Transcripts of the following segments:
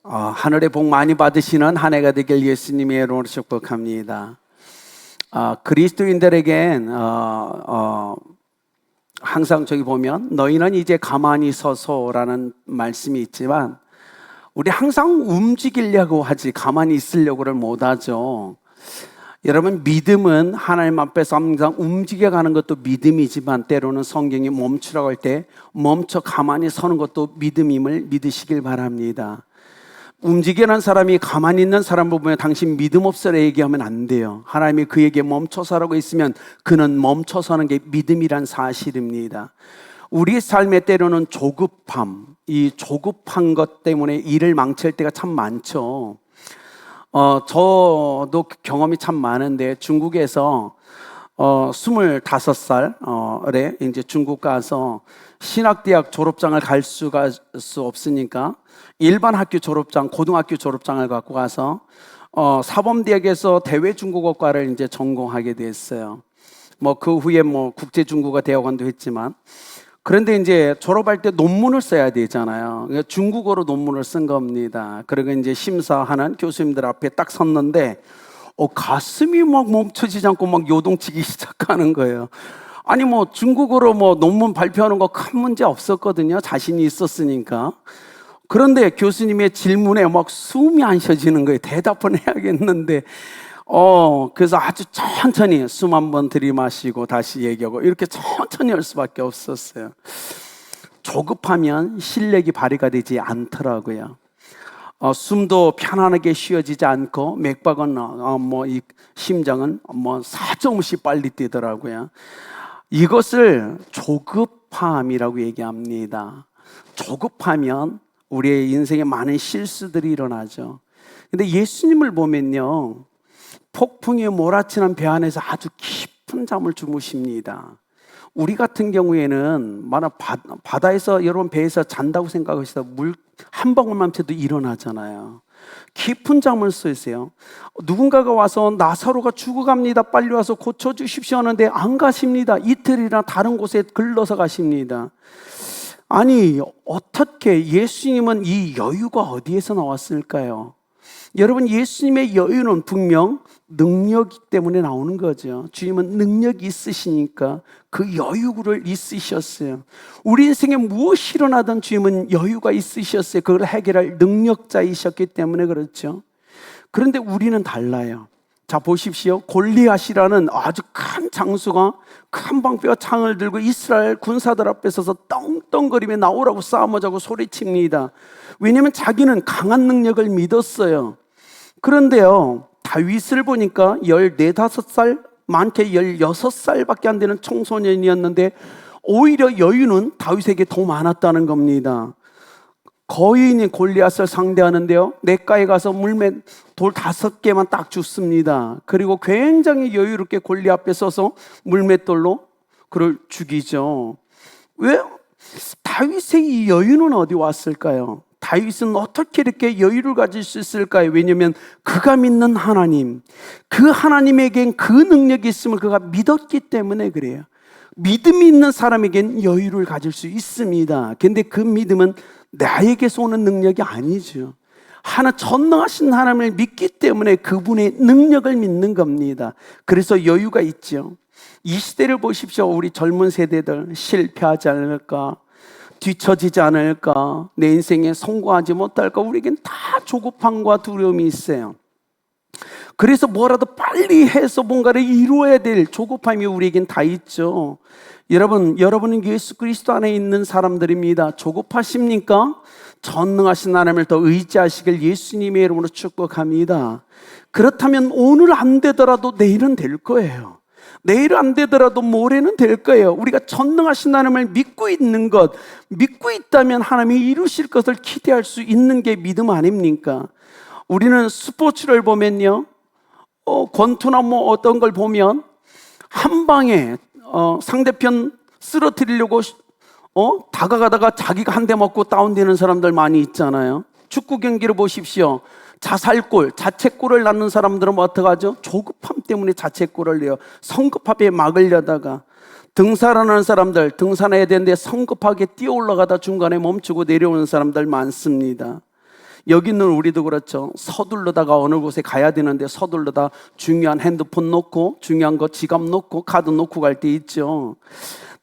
하늘의 복 많이 받으시는 한 해가 되길 예수님의 이름으로 축복합니다. 그리스도인들에겐 항상 저기 보면 너희는 이제 가만히 서서라는 말씀이 있지만 우리 항상 움직이려고 하지 가만히 있으려고를 못하죠. 여러분, 믿음은 하나님 앞에서 항상 움직여가는 것도 믿음이지만 때로는 성경이 멈추라고 할 때 멈춰 가만히 서는 것도 믿음임을 믿으시길 바랍니다. 움직이는 사람이 가만히 있는 사람을 보면 당신 믿음 없으라 얘기하면 안 돼요. 하나님이 그에게 멈춰서라고 있으면 그는 멈춰서는 게 믿음이란 사실입니다. 우리 삶에 때로는 조급함, 이 조급한 것 때문에 일을 망칠 때가 참 많죠. 저도 경험이 참 많은데 중국에서 25살에 이제 중국 가서 신학대학 졸업장을 갈 수가 없으니까 일반 학교 졸업장, 고등학교 졸업장을 갖고 가서 사범대학에서 대외중국어과를 이제 전공하게 됐어요. 그 후에 국제중국어 대학원도 했지만, 그런데 이제 졸업할 때 논문을 써야 되잖아요. 그러니까 중국어로 논문을 쓴 겁니다. 그리고 이제 심사하는 교수님들 앞에 딱 섰는데 가슴이 막 멈춰지지 않고 막 요동치기 시작하는 거예요. 아니 중국어로 논문 발표하는 거 큰 문제 없었거든요. 자신이 있었으니까. 그런데 교수님의 질문에 막 숨이 안 쉬어지는 거예요. 대답은 해야겠는데 그래서 아주 천천히 숨 한번 들이마시고 다시 얘기하고 이렇게 천천히 할 수밖에 없었어요. 조급하면 실력이 발휘가 되지 않더라고요. 숨도 편안하게 쉬어지지 않고 맥박은 이 심장은 사정없이 빨리 뛰더라고요. 이것을 조급함이라고 얘기합니다. 조급하면 우리의 인생에 많은 실수들이 일어나죠. 근데 예수님을 보면요, 폭풍이 몰아치는 배 안에서 아주 깊은 잠을 주무십니다. 우리 같은 경우에는 바다에서 여러분 배에서 잔다고 생각하시다 물 한 방울만 펴도 일어나잖아요. 깊은 잠을 쓰세요. 누군가가 와서 나사로가 죽어갑니다, 빨리 와서 고쳐주십시오 하는데 안 가십니다. 이틀이나 다른 곳에 글러서 가십니다. 아니, 어떻게 예수님은 이 여유가 어디에서 나왔을까요? 여러분, 예수님의 여유는 분명 능력 때문에 나오는 거죠. 주님은 능력이 있으시니까 그 여유를 있으셨어요. 우리 인생에 무엇이 일어나든 주님은 여유가 있으셨어요. 그걸 해결할 능력자이셨기 때문에 그렇죠. 그런데 우리는 달라요. 자, 보십시오. 골리앗이라는 아주 큰 장수가 큰 방패와 창을 들고 이스라엘 군사들 앞에 서서 떵떵거리며 나오라고 싸움하자고 소리칩니다. 왜냐하면 자기는 강한 능력을 믿었어요. 그런데요, 다윗을 보니까 14, 15살, 많게 16살밖에 안 되는 청소년이었는데 오히려 여유는 다윗에게 더 많았다는 겁니다. 거인이 골리앗을 상대하는데요, 냇가에 가서 물맷 돌 5개만 딱 줍습니다. 그리고 굉장히 여유롭게 골리앗 앞에 서서 물맷돌로 그를 죽이죠. 왜? 다윗의 이 여유는 어디 왔을까요? 다윗은 어떻게 이렇게 여유를 가질 수 있을까요? 왜냐하면 그가 믿는 하나님, 그 하나님에겐 그 능력이 있음을 그가 믿었기 때문에 그래요. 믿음이 있는 사람에겐 여유를 가질 수 있습니다. 근데 그 믿음은 나에게서 오는 능력이 아니죠. 전능하신 하나님을 믿기 때문에 그분의 능력을 믿는 겁니다. 그래서 여유가 있죠. 이 시대를 보십시오. 우리 젊은 세대들 실패하지 않을까, 뒤처지지 않을까, 내 인생에 성공하지 못할까, 우리에겐 다 조급함과 두려움이 있어요. 그래서 뭐라도 빨리 해서 뭔가를 이루어야 될 조급함이 우리에겐 다 있죠. 여러분은 예수 그리스도 안에 있는 사람들입니다. 조급하십니까? 전능하신 하나님을 더 의지하시길 예수님의 이름으로 축복합니다. 그렇다면 오늘 안 되더라도 내일은 될 거예요. 내일 안 되더라도 모레는 될 거예요. 우리가 전능하신 하나님을 믿고 있는 것, 믿고 있다면 하나님이 이루실 것을 기대할 수 있는 게 믿음 아닙니까? 우리는 스포츠를 보면요, 권투나 어떤 걸 보면 한 방에 상대편 쓰러뜨리려고 다가가다가 자기가 한 대 맞고 다운되는 사람들 많이 있잖아요. 축구 경기를 보십시오. 자살골, 자책골을 낳는 사람들은 어떡하죠? 조급함 때문에 자책골을 내요. 성급하게 막으려다가. 등산하는 사람들, 등산해야 되는데 성급하게 뛰어 올라가다 중간에 멈추고 내려오는 사람들 많습니다. 여기 있는 우리도 그렇죠. 서둘러다가 어느 곳에 가야 되는데 서둘러다 중요한 핸드폰 놓고 중요한 거 지갑 놓고 카드 놓고 갈 때 있죠.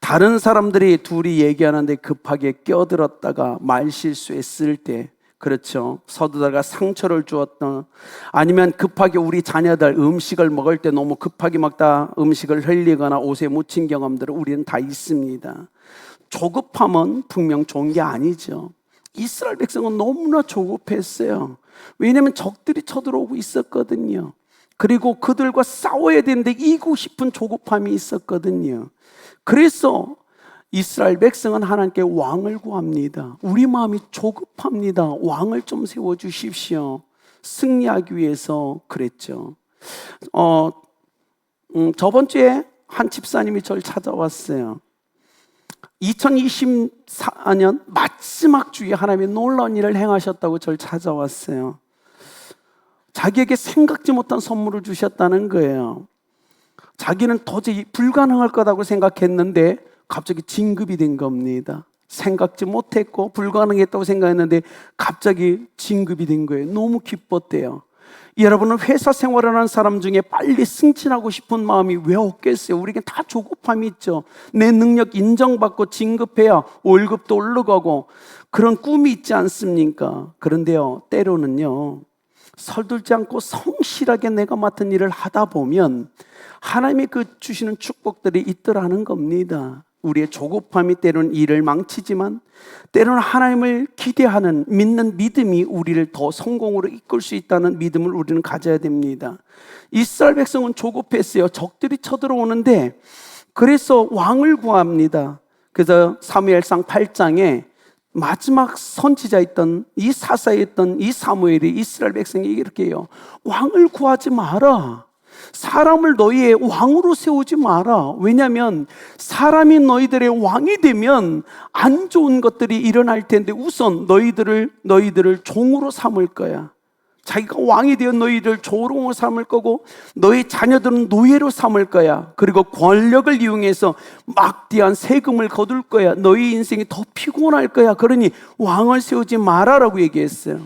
다른 사람들이 둘이 얘기하는데 급하게 껴들었다가 말 실수했을 때, 그렇죠. 서두다가 상처를 주었던, 아니면 급하게 우리 자녀들 음식을 먹을 때 너무 급하게 먹다 음식을 흘리거나 옷에 묻힌 경험들을 우리는 다 있습니다. 조급함은 분명 좋은 게 아니죠. 이스라엘 백성은 너무나 조급했어요. 왜냐하면 적들이 쳐들어오고 있었거든요. 그리고 그들과 싸워야 되는데 이기고 싶은 조급함이 있었거든요. 그래서 이스라엘 백성은 하나님께 왕을 구합니다. 우리 마음이 조급합니다. 왕을 좀 세워주십시오. 승리하기 위해서 그랬죠. 저번 주에 한 집사님이 저를 찾아왔어요. 2024년 마지막 주에 하나님이 놀라운 일을 행하셨다고 저를 찾아왔어요. 자기에게 생각지 못한 선물을 주셨다는 거예요. 자기는 도저히 불가능할 거라고 생각했는데 갑자기 진급이 된 겁니다. 생각지 못했고 불가능했다고 생각했는데 갑자기 진급이 된 거예요. 너무 기뻤대요. 여러분은 회사 생활을 하는 사람 중에 빨리 승진하고 싶은 마음이 왜 없겠어요? 우리에겐 다 조급함이 있죠. 내 능력 인정받고 진급해야 월급도 올라가고 그런 꿈이 있지 않습니까? 그런데요, 때로는요, 서둘지 않고 성실하게 내가 맡은 일을 하다 보면 하나님이 그 주시는 축복들이 있더라는 겁니다. 우리의 조급함이 때로는 일을 망치지만 때로는 하나님을 기대하는 믿는 믿음이 우리를 더 성공으로 이끌 수 있다는 믿음을 우리는 가져야 됩니다. 이스라엘 백성은 조급했어요. 적들이 쳐들어오는데 그래서 왕을 구합니다. 그래서 사무엘상 8장에 마지막 선지자였던 이 사사였던 이 사무엘이 이스라엘 백성에게 이렇게 해요. 왕을 구하지 마라. 사람을 너희의 왕으로 세우지 마라. 왜냐하면 사람이 너희들의 왕이 되면 안 좋은 것들이 일어날 텐데 우선 너희들을 종으로 삼을 거야. 자기가 왕이 되어 너희를 조롱으로 삼을 거고 너희 자녀들은 노예로 삼을 거야. 그리고 권력을 이용해서 막대한 세금을 거둘 거야. 너희 인생이 더 피곤할 거야. 그러니 왕을 세우지 마라라고 얘기했어요.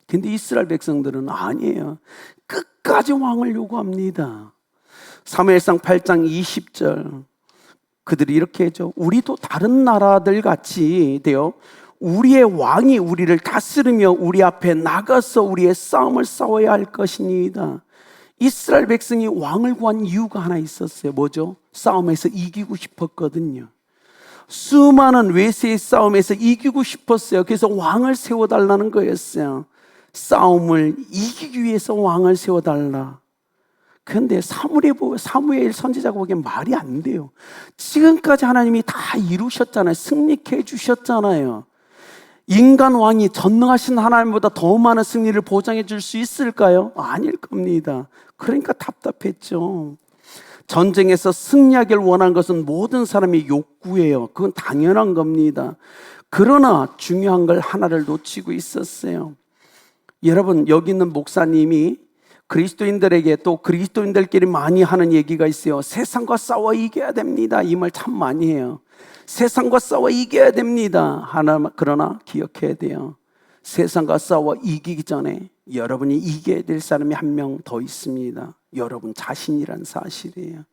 근데 이스라엘 백성들은 아니에요. 끝까지 왕을 요구합니다. 사무엘상 8장 20절 그들이 이렇게 하죠. 우리도 다른 나라들 같이 되어 우리의 왕이 우리를 다스리며 우리 앞에 나가서 우리의 싸움을 싸워야 할 것입니다. 이스라엘 백성이 왕을 구한 이유가 하나 있었어요. 뭐죠? 싸움에서 이기고 싶었거든요. 수많은 외세의 싸움에서 이기고 싶었어요. 그래서 왕을 세워달라는 거였어요. 싸움을 이기기 위해서 왕을 세워달라. 그런데 사무엘 선지자가 보기엔 말이 안 돼요. 지금까지 하나님이 다 이루셨잖아요. 승리케 해주셨잖아요. 인간 왕이 전능하신 하나님보다 더 많은 승리를 보장해 줄 수 있을까요? 아닐 겁니다. 그러니까 답답했죠. 전쟁에서 승리하기를 원하는 것은 모든 사람의 욕구예요. 그건 당연한 겁니다. 그러나 중요한 걸 하나를 놓치고 있었어요. 여러분, 여기 있는 목사님이 그리스도인들에게 또 그리스도인들끼리 많이 하는 얘기가 있어요. 세상과 싸워 이겨야 됩니다. 이 말 참 많이 해요. 세상과 싸워 이겨야 됩니다. 그러나 기억해야 돼요. 세상과 싸워 이기기 전에 여러분이 이겨야 될 사람이 한 명 더 있습니다. 여러분 자신이란 사실이에요.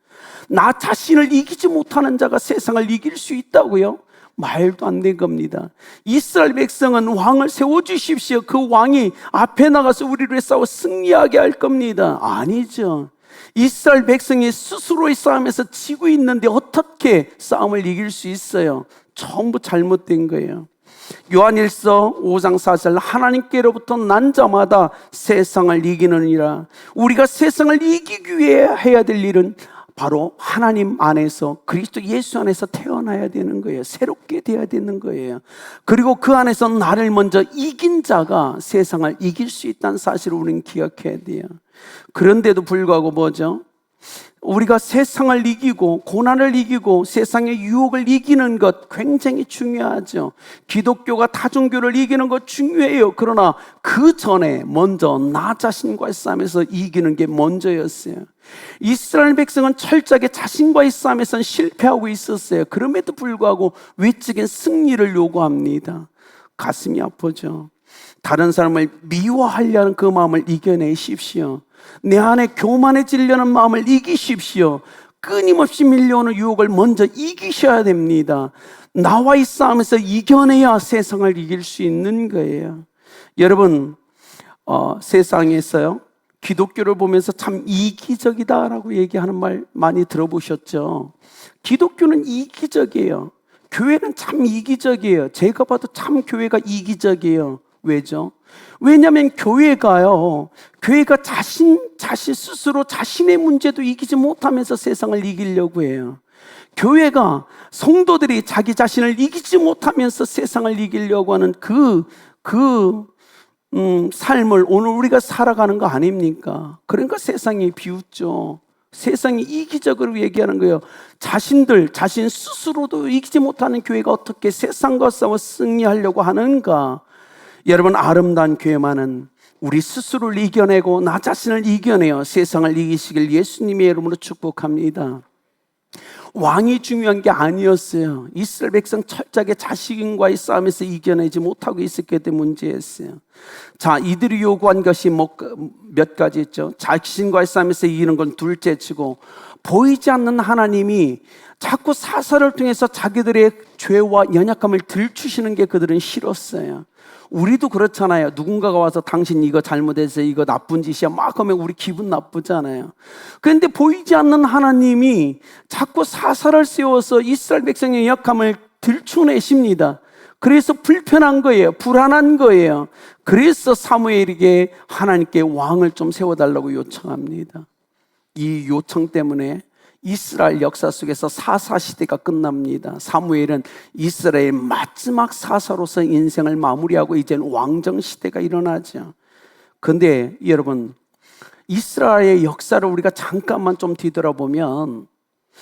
나 자신을 이기지 못하는 자가 세상을 이길 수 있다고요? 말도 안 된 겁니다. 이스라엘 백성은 왕을 세워주십시오. 그 왕이 앞에 나가서 우리를 싸워 승리하게 할 겁니다. 아니죠. 이스라엘 백성이 스스로의 싸움에서 지고 있는데 어떻게 싸움을 이길 수 있어요? 전부 잘못된 거예요. 요한일서 5장 4절 하나님께로부터 난 자마다 세상을 이기느니라. 우리가 세상을 이기기 위해 해야 될 일은 바로 하나님 안에서 그리스도 예수 안에서 태어나야 되는 거예요. 새롭게 돼야 되는 거예요. 그리고 그 안에서 나를 먼저 이긴 자가 세상을 이길 수 있다는 사실을 우리는 기억해야 돼요. 그런데도 불구하고 뭐죠? 우리가 세상을 이기고 고난을 이기고 세상의 유혹을 이기는 것 굉장히 중요하죠. 기독교가 다종교를 이기는 것 중요해요. 그러나 그 전에 먼저 나 자신과의 싸움에서 이기는 게 먼저였어요. 이스라엘 백성은 철저하게 자신과의 싸움에서는 실패하고 있었어요. 그럼에도 불구하고 외적인 승리를 요구합니다. 가슴이 아프죠. 다른 사람을 미워하려는 그 마음을 이겨내십시오. 내 안에 교만해지려는 마음을 이기십시오. 끊임없이 밀려오는 유혹을 먼저 이기셔야 됩니다. 나와의 싸움에서 이겨내야 세상을 이길 수 있는 거예요. 여러분, 세상에서요, 기독교를 보면서 참 이기적이다라고 얘기하는 말 많이 들어보셨죠? 기독교는 이기적이에요. 교회는 참 이기적이에요. 제가 봐도 참 교회가 이기적이에요. 왜죠? 왜냐하면 교회가 자신 스스로 자신의 문제도 이기지 못하면서 세상을 이기려고 해요. 교회가 성도들이 자기 자신을 이기지 못하면서 세상을 이기려고 하는 삶을 오늘 우리가 살아가는 거 아닙니까? 그러니까 세상이 비웃죠. 세상이 이기적으로 얘기하는 거예요. 자신 스스로도 이기지 못하는 교회가 어떻게 세상과 싸워 승리하려고 하는가? 여러분, 아름다운 교회만은 우리 스스로를 이겨내고 나 자신을 이겨내어 세상을 이기시길 예수님의 이름으로 축복합니다. 왕이 중요한 게 아니었어요. 이스라엘 백성 철저하게 자신과의 싸움에서 이겨내지 못하고 있었기 때문에 문제였어요. 자, 이들이 요구한 것이 몇 가지 있죠. 자신과의 싸움에서 이기는 건 둘째치고, 보이지 않는 하나님이 자꾸 사사를 통해서 자기들의 죄와 연약함을 들추시는 게 그들은 싫었어요. 우리도 그렇잖아요. 누군가가 와서 당신 이거 잘못해서 이거 나쁜 짓이야 막 하면 우리 기분 나쁘잖아요. 그런데 보이지 않는 하나님이 자꾸 사사를 세워서 이스라엘 백성의 연약함을 들추내십니다. 그래서 불편한 거예요. 불안한 거예요. 그래서 사무엘에게 하나님께 왕을 좀 세워달라고 요청합니다. 이 요청 때문에 이스라엘 역사 속에서 사사 시대가 끝납니다. 사무엘은 이스라엘의 마지막 사사로서 인생을 마무리하고 이제는 왕정 시대가 일어나죠. 그런데 여러분, 이스라엘의 역사를 우리가 잠깐만 좀 뒤돌아보면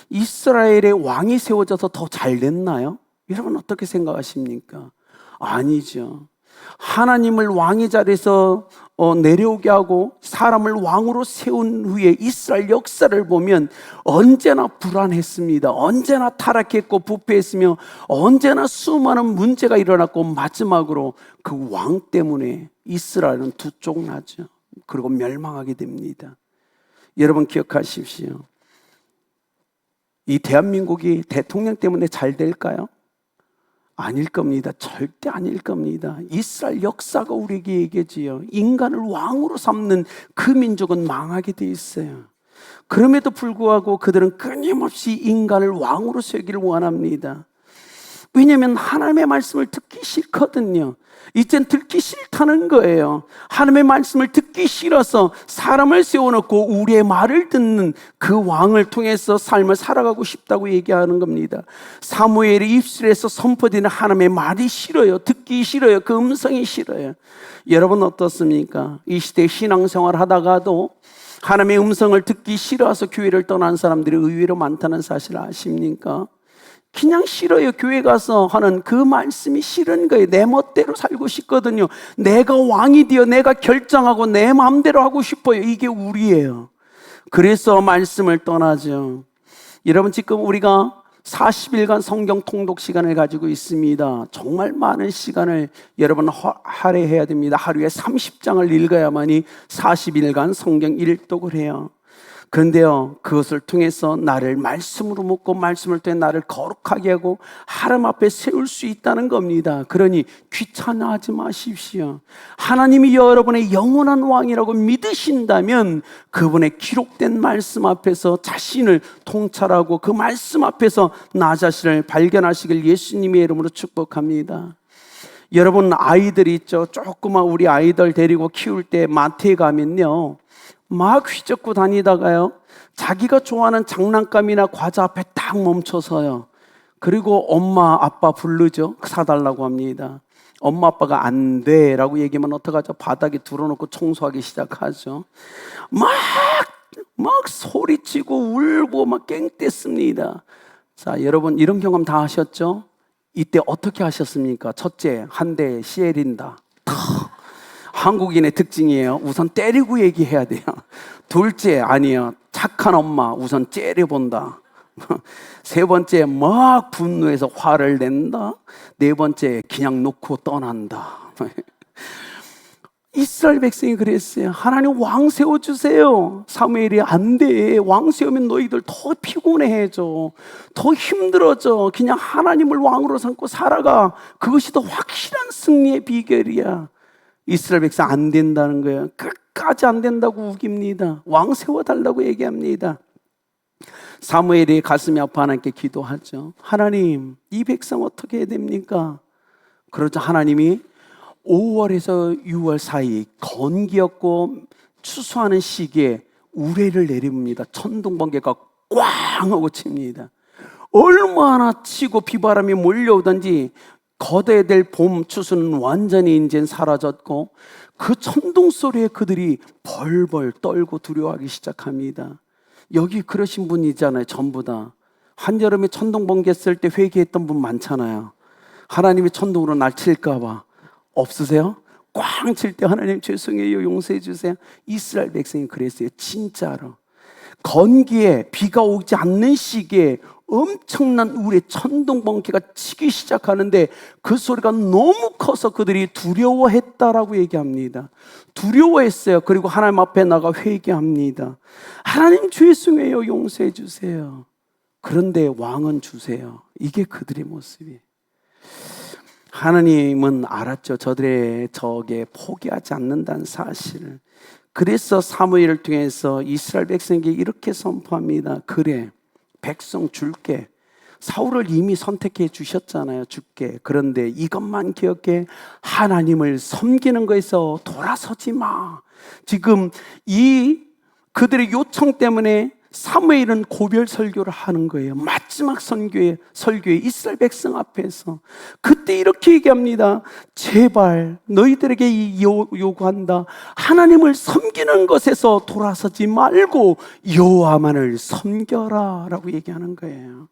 이스라엘의 왕이 세워져서 더 잘 됐나요? 여러분 어떻게 생각하십니까? 아니죠. 하나님을 왕의 자리에서 내려오게 하고 사람을 왕으로 세운 후에 이스라엘 역사를 보면 언제나 불안했습니다. 언제나 타락했고 부패했으며 언제나 수많은 문제가 일어났고 마지막으로 그 왕 때문에 이스라엘은 두 쪽 나죠. 그리고 멸망하게 됩니다. 여러분 기억하십시오. 이 대한민국이 대통령 때문에 잘 될까요? 아닐 겁니다. 절대 아닐 겁니다. 이스라엘 역사가 우리에게 얘기지요. 인간을 왕으로 삼는 그 민족은 망하게 돼 있어요. 그럼에도 불구하고 그들은 끊임없이 인간을 왕으로 세우기를 원합니다. 왜냐하면 하나님의 말씀을 듣기 싫거든요. 이젠 듣기 싫다는 거예요. 하나님의 말씀을 듣기 싫어서 사람을 세워놓고 우리의 말을 듣는 그 왕을 통해서 삶을 살아가고 싶다고 얘기하는 겁니다. 사무엘의 입술에서 선포되는 하나님의 말이 싫어요. 듣기 싫어요. 그 음성이 싫어요. 여러분 어떻습니까? 이 시대 신앙생활 하다가도 하나님의 음성을 듣기 싫어서 교회를 떠난 사람들이 의외로 많다는 사실 아십니까? 그냥 싫어요. 교회 가서 하는 그 말씀이 싫은 거예요. 내 멋대로 살고 싶거든요. 내가 왕이 되어 내가 결정하고 내 마음대로 하고 싶어요. 이게 우리예요. 그래서 말씀을 떠나죠. 여러분 지금 우리가 40일간 성경 통독 시간을 가지고 있습니다. 정말 많은 시간을 여러분 할애해야 됩니다. 하루에 30장을 읽어야만이 40일간 성경 일독을 해요. 그런데요, 그것을 통해서 나를 말씀으로 묶고 말씀을 통해 나를 거룩하게 하고 하나님 앞에 세울 수 있다는 겁니다. 그러니 귀찮아하지 마십시오. 하나님이 여러분의 영원한 왕이라고 믿으신다면 그분의 기록된 말씀 앞에서 자신을 통찰하고 그 말씀 앞에서 나 자신을 발견하시길 예수님의 이름으로 축복합니다. 여러분 아이들이 있죠. 조그만 우리 아이들 데리고 키울 때 마트에 가면요, 막 휘젓고 다니다가요, 자기가 좋아하는 장난감이나 과자 앞에 딱 멈춰서요, 그리고 엄마 아빠 부르죠. 사달라고 합니다. 엄마 아빠가 안 돼 라고 얘기하면 어떡하죠? 바닥에 둘러놓고 청소하기 시작하죠. 막 소리치고 울고 막 깽댔습니다. 자, 여러분 이런 경험 다 하셨죠? 이때 어떻게 하셨습니까? 첫째, 한 대 씨에린다. 한국인의 특징이에요. 우선 때리고 얘기해야 돼요. 둘째, 아니에요. 착한 엄마 우선 째려본다. 세 번째, 막 분노해서 화를 낸다. 네 번째, 그냥 놓고 떠난다. 이스라엘 백성이 그랬어요. 하나님 왕 세워주세요. 사무엘이 안 돼. 왕 세우면 너희들 더 피곤해져. 더 힘들어져. 그냥 하나님을 왕으로 삼고 살아가. 그것이 더 확실한 승리의 비결이야. 이스라엘 백성 안 된다는 거예요. 끝까지 안 된다고 우깁니다. 왕 세워달라고 얘기합니다. 사무엘이 가슴이 아파 하나님께 기도하죠. 하나님, 이 백성 어떻게 해야 됩니까? 그러자 하나님이 5월에서 6월 사이 건기였고 추수하는 시기에 우레를 내립니다. 천둥번개가 꽝 하고 칩니다. 얼마나 치고 비바람이 몰려오든지 거둬야 될 봄 추수는 완전히 이제 사라졌고 그 천둥 소리에 그들이 벌벌 떨고 두려워하기 시작합니다. 여기 그러신 분 있잖아요. 전부 다 한여름에 천둥번개 쓸 때 회개했던 분 많잖아요. 하나님이 천둥으로 날 칠까 봐. 없으세요? 꽝 칠 때 하나님 죄송해요, 용서해 주세요. 이스라엘 백성이 그랬어요. 진짜로 건기에 비가 오지 않는 시기에 엄청난 우레 천둥번개가 치기 시작하는데 그 소리가 너무 커서 그들이 두려워했다라고 얘기합니다. 두려워했어요. 그리고 하나님 앞에 나가 회개합니다. 하나님 죄송해요, 용서해 주세요. 그런데 왕은 주세요. 이게 그들의 모습이에요. 하나님은 알았죠. 저들의 적에 포기하지 않는다는 사실을. 그래서 사무엘을 통해서 이스라엘 백성에게 이렇게 선포합니다. 그래, 백성 줄게. 사울을 이미 선택해 주셨잖아요. 줄게. 그런데 이것만 기억해. 하나님을 섬기는 거에서 돌아서지 마. 지금 이 그들의 요청 때문에 사무엘은 고별 설교를 하는 거예요. 마지막 설교에 이스라엘 백성 앞에서. 그때 이렇게 얘기합니다. 제발 너희들에게 요구한다. 하나님을 섬기는 것에서 돌아서지 말고 여호와만을 섬겨라 라고 얘기하는 거예요.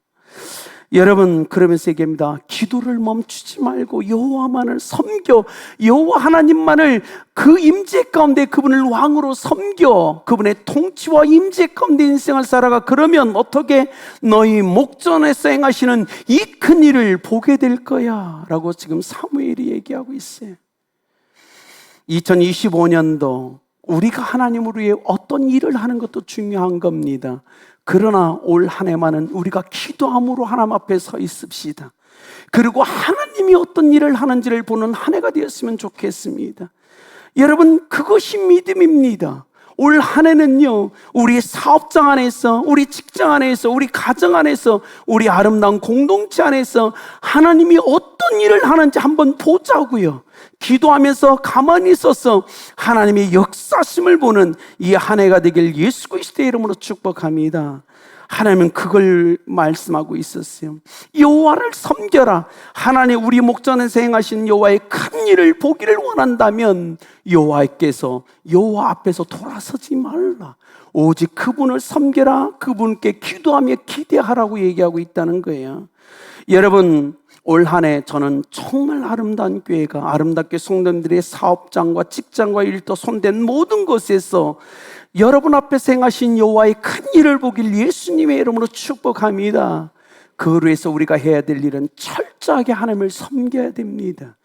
여러분, 그러면서 얘기합니다. 기도를 멈추지 말고 여호와만을 섬겨. 여호와 하나님만을 그 임재 가운데 그분을 왕으로 섬겨. 그분의 통치와 임재 가운데 인생을 살아가. 그러면 어떻게 너희 목전에서 행하시는 이 큰 일을 보게 될 거야 라고 지금 사무엘이 얘기하고 있어요. 2025년도 우리가 하나님을 위해 어떤 일을 하는 것도 중요한 겁니다. 그러나 올 한 해만은 우리가 기도함으로 하나님 앞에 서 있읍시다. 그리고 하나님이 어떤 일을 하는지를 보는 한 해가 되었으면 좋겠습니다. 여러분, 그것이 믿음입니다. 올 한 해는요, 우리 사업장 안에서, 우리 직장 안에서, 우리 가정 안에서, 우리 아름다운 공동체 안에서 하나님이 어떤 일을 하는지 한번 보자고요. 기도하면서 가만히 있어서 하나님의 역사심을 보는 이 한 해가 되길 예수 그리스도의 이름으로 축복합니다. 하나님은 그걸 말씀하고 있었어요. 여호와를 섬겨라. 하나님 우리 목전에서 행하신 여호와의 큰 일을 보기를 원한다면 여호와 앞에서 돌아서지 말라. 오직 그분을 섬겨라. 그분께 기도하며 기대하라고 얘기하고 있다는 거예요. 여러분, 올 한 해 저는 정말 아름다운 교회가, 아름답게 성도님들의 사업장과 직장과 일도 손댄 모든 것에서 여러분 앞에서 행하신 여호와의 큰 일을 보길 예수님의 이름으로 축복합니다. 그로 해서 우리가 해야 될 일은 철저하게 하나님을 섬겨야 됩니다.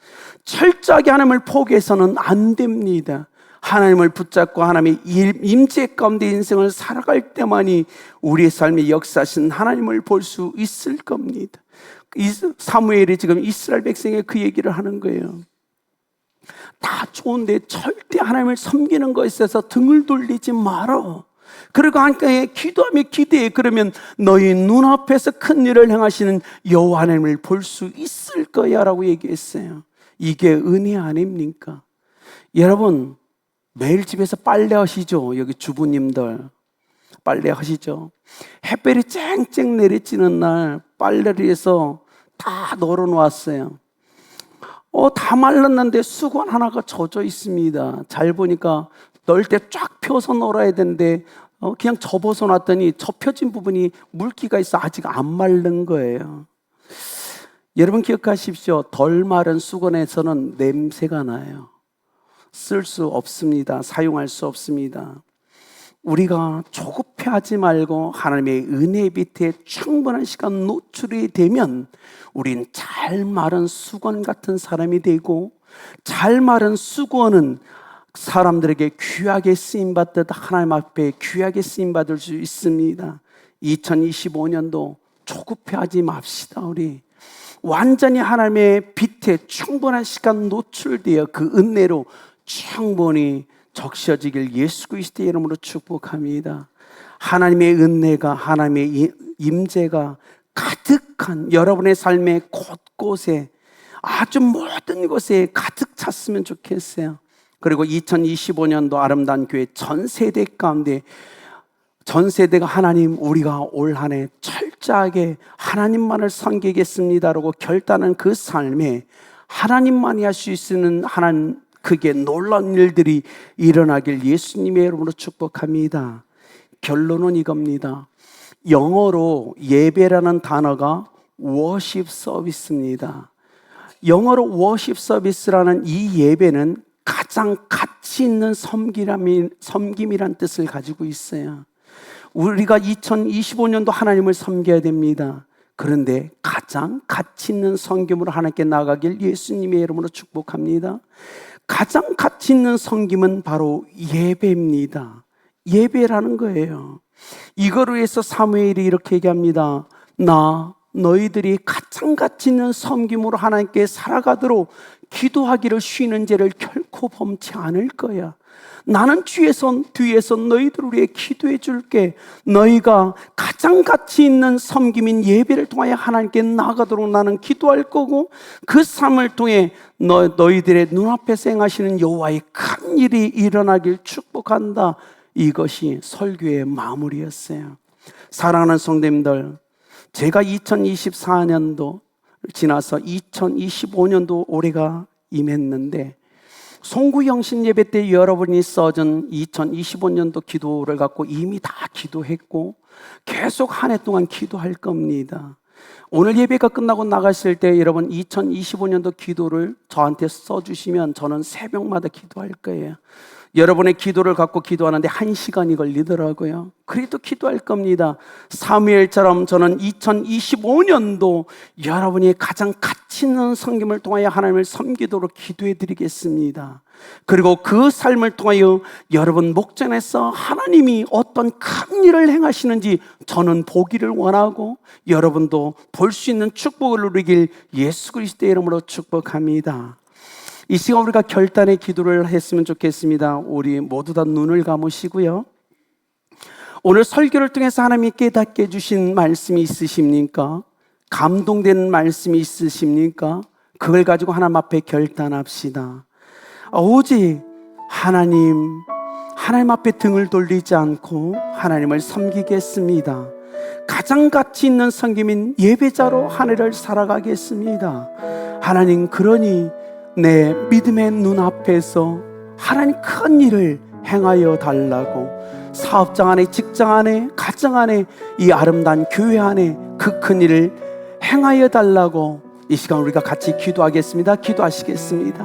철저하게 하나님을 포기해서는 안 됩니다. 하나님을 붙잡고 하나님의 임재 가운데 인생을 살아갈 때만이 우리의 삶의 역사신 하나님을 볼 수 있을 겁니다. 사무엘이 지금 이스라엘 백성에 그 얘기를 하는 거예요. 다 좋은데 절대 하나님을 섬기는 것에 있어서 등을 돌리지 말어. 그리고 함께 기도하며 기대해. 그러면 너희 눈앞에서 큰 일을 행하시는 여호와 하나님을 볼 수 있을 거야 라고 얘기했어요. 이게 은혜 아닙니까? 여러분, 매일 집에서 빨래 하시죠? 여기 주부님들 빨래 하시죠? 햇볕이 쨍쨍 내리쬐는 날 빨래를 해서 다 널어놓았어요. 다 말랐는데 수건 하나가 젖어 있습니다. 잘 보니까 널 때 쫙 펴서 널어야 되는데 그냥 접어서 놨더니 접혀진 부분이 물기가 있어 아직 안 마른 거예요. 여러분 기억하십시오. 덜 마른 수건에서는 냄새가 나요. 쓸 수 없습니다. 사용할 수 없습니다. 우리가 조급해하지 말고 하나님의 은혜 밑에 충분한 시간 노출이 되면 우린 잘 마른 수건 같은 사람이 되고 잘 마른 수건은 사람들에게 귀하게 쓰임받듯 하나님 앞에 귀하게 쓰임받을 수 있습니다. 2025년도 조급해하지 맙시다. 우리 완전히 하나님의 빛에 충분한 시간 노출되어 그 은혜로 충분히 적셔지길 예수 그리스도의 이름으로 축복합니다. 하나님의 은혜가, 하나님의 임재가 가득한 여러분의 삶의 곳곳에, 아주 모든 곳에 가득 찼으면 좋겠어요. 그리고 2025년도 아름다운 교회 전 세대 가운데, 전 세대가 하나님, 우리가 올 한 해 철저하게 하나님만을 섬기겠습니다라고 결단한 그 삶에 하나님만이 할 수 있는 하나님, 그게 놀라운 일들이 일어나길 예수님의 이름으로 축복합니다. 결론은 이겁니다. 영어로 예배라는 단어가 worship service입니다. 영어로 worship service라는 이 예배는 가장 가치 있는 섬김이란 뜻을 가지고 있어요. 우리가 2025년도 하나님을 섬겨야 됩니다. 그런데 가장 가치 있는 섬김으로 하나님께 나아가길 예수님의 이름으로 축복합니다. 가장 가치 있는 섬김은 바로 예배입니다. 예배라는 거예요. 이거로 해서 사무엘이 이렇게 얘기합니다. 나 너희들이 가장 가치 있는 섬김으로 하나님께 살아가도록 기도하기를 쉬는 죄를 결코 범치 않을 거야. 나는 뒤에서 너희들을 위해 기도해 줄게. 너희가 가장 가치 있는 섬김인 예배를 통하여 하나님께 나아가도록 나는 기도할 거고, 그 삶을 통해 너희들의 눈앞에서 행하시는 여호와의 큰 일이 일어나길 축복한다. 이것이 설교의 마무리였어요. 사랑하는 성도님들, 제가 2024년도 지나서 2025년도 올해가 임했는데, 송구영신 예배 때 여러분이 써준 2025년도 기도를 갖고 이미 다 기도했고 계속 한 해 동안 기도할 겁니다. 오늘 예배가 끝나고 나가실 때 여러분 2025년도 기도를 저한테 써주시면 저는 새벽마다 기도할 거예요. 여러분의 기도를 갖고 기도하는데 1시간이 걸리더라고요. 그래도 기도할 겁니다. 사무엘처럼 저는 2025년도 여러분이 가장 가치 있는 섬김을 통하여 하나님을 섬기도록 기도해 드리겠습니다. 그리고 그 삶을 통하여 여러분 목전에서 하나님이 어떤 큰 일을 행하시는지 저는 보기를 원하고 여러분도 볼 수 있는 축복을 누리길 예수 그리스도의 이름으로 축복합니다. 이 시간 우리가 결단의 기도를 했으면 좋겠습니다. 우리 모두 다 눈을 감으시고요. 오늘 설교를 통해서 하나님이 깨닫게 해주신 말씀이 있으십니까? 감동된 말씀이 있으십니까? 그걸 가지고 하나님 앞에 결단합시다. 오직 하나님 앞에 등을 돌리지 않고 하나님을 섬기겠습니다. 가장 가치 있는 섬김인 예배자로 한 해를 살아가겠습니다. 하나님, 그러니 내 믿음의 눈앞에서 하나님 큰 일을 행하여 달라고, 사업장 안에, 직장 안에, 가정 안에, 이 아름다운 교회 안에 그 큰 일을 행하여 달라고 이 시간 우리가 같이 기도하겠습니다. 기도하시겠습니다.